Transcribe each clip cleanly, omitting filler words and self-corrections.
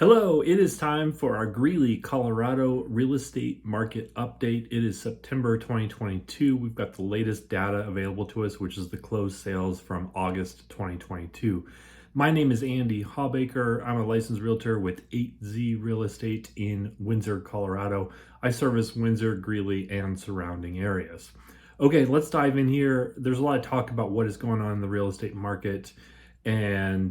Hello, it is time for our Greeley, Colorado real estate market update. It is September 2022. We've got the latest data available to us, which is the closed sales from August 2022. My name is Andy Hawbaker. I'm a licensed realtor with 8Z Real Estate in Windsor, Colorado. I service Windsor, Greeley, and surrounding areas. Okay, let's dive in here. There's a lot of talk about what is going on in the real estate market. And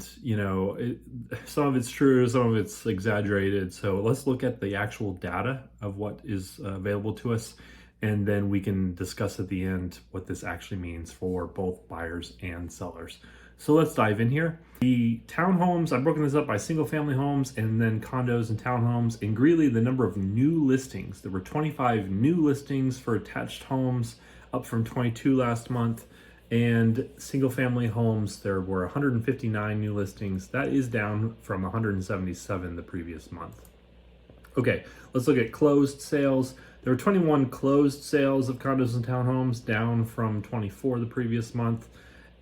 some of it's true, some of it's exaggerated. So let's look at the actual data of what is available to us, and then we can discuss at the end what this actually means for both buyers and sellers. So let's dive in here. The townhomes, I've broken this up by single family homes and then condos and townhomes. In Greeley, the number of new listings, there were 25 new listings for attached homes, up from 22 last month. And single family homes, there were 159 new listings. That is down from 177 the previous month. Okay, let's look at closed sales. There were 21 closed sales of condos and townhomes, down from 24 the previous month.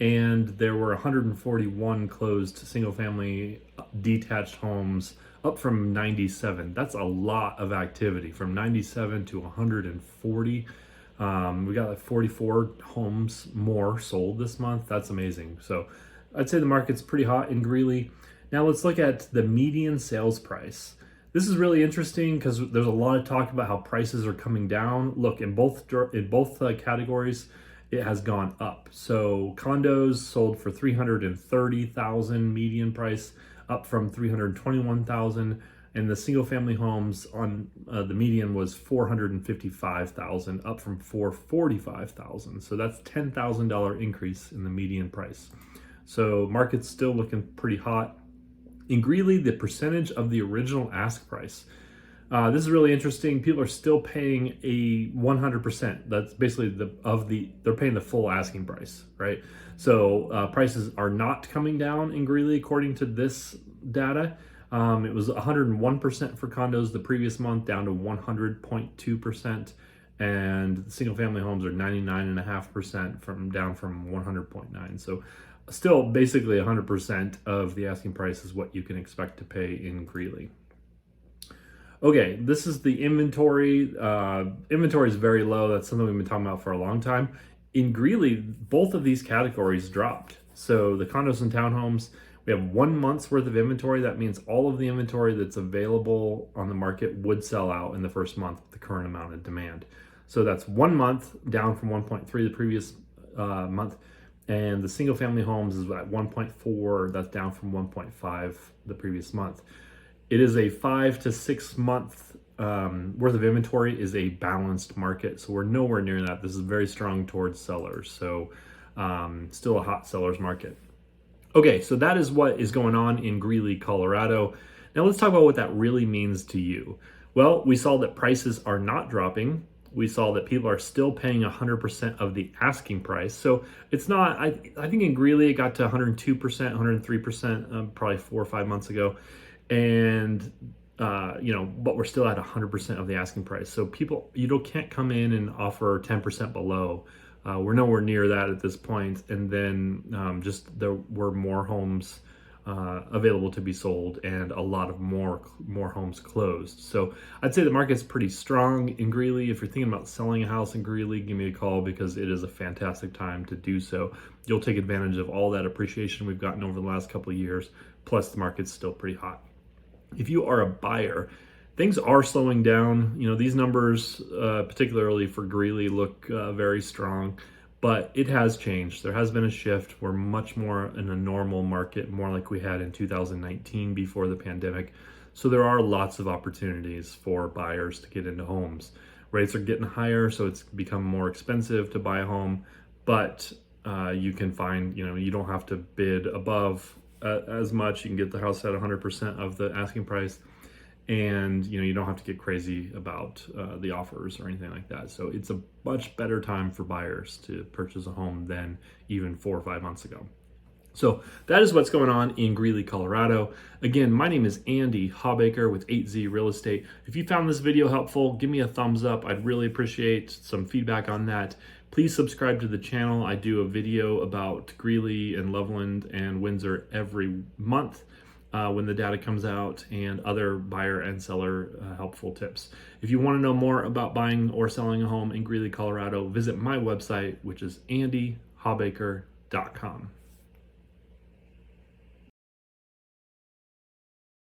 And there were 141 closed single family detached homes, up from 97. That's a lot of activity, from 97 to 140. We got like 44 homes more sold this month. That's amazing. So I'd say the market's pretty hot in Greeley. Now let's look at the median sales price. This is really interesting because there's a lot of talk about how prices are coming down. Look, in both categories, it has gone up. So condos sold for $330,000 median price, up from $321,000. And the single family homes on the median was $455,000, up from $445,000. So that's $10,000 increase in the median price. So market's still looking pretty hot. In Greeley, the percentage of the original ask price. This is really interesting. People are still paying a 100%. That's basically they're paying the full asking price, right? So prices are not coming down in Greeley according to this data. It was 101% for condos the previous month, down to 100.2%, and the single family homes are 99.5% down from 100.9. So still basically 100% of the asking price is what you can expect to pay in Greeley. Okay, this is the inventory. Inventory is very low. That's something we've been talking about for a long time. In Greeley, both of these categories dropped. So the condos and townhomes, we have 1 month's worth of inventory. That means all of the inventory that's available on the market would sell out in the first month with the current amount of demand. So that's 1 month, down from 1.3 the previous month. And the single family homes is at 1.4. That's down from 1.5 the previous month. It is a 5 to 6 month worth of inventory is a balanced market. So we're nowhere near that. This is very strong towards sellers. So still a hot seller's market. Okay, so that is what is going on in Greeley, Colorado. Now let's talk about what that really means to you. Well, we saw that prices are not dropping. We saw that people are still paying 100% of the asking price. So it's not, I think in Greeley it got to 102%, 103% probably 4 or 5 months ago. And, but we're still at 100% of the asking price. So people, can't come in and offer 10% below. We're nowhere near that at this point. And then just there were more homes available to be sold and a lot of more homes closed. So I'd say the market's pretty strong in Greeley. If you're thinking about selling a house in Greeley, give me a call because it is a fantastic time to do so. You'll take advantage of all that appreciation we've gotten over the last couple of years. Plus the market's still pretty hot. If you are a buyer, things are slowing down. These numbers, particularly for Greeley, look very strong, but it has changed. There has been a shift. We're much more in a normal market, more like we had in 2019 before the pandemic. So there are lots of opportunities for buyers to get into homes. Rates are getting higher, so it's become more expensive to buy a home, but you can find, you don't have to bid above as much. You can get the house at 100% of the asking price. And you don't have to get crazy about the offers or anything like that. So it's a much better time for buyers to purchase a home than even 4 or 5 months ago. So that is what's going on in Greeley, Colorado. Again, my name is Andy Hawbaker with 8Z Real Estate. If you found this video helpful, give me a thumbs up. I'd really appreciate some feedback on that. Please subscribe to the channel. I do a video about Greeley and Loveland and Windsor every month. when the data comes out, and other buyer and seller helpful tips. If you want to know more about buying or selling a home in Greeley, Colorado, visit my website, which is andyhawbaker.com.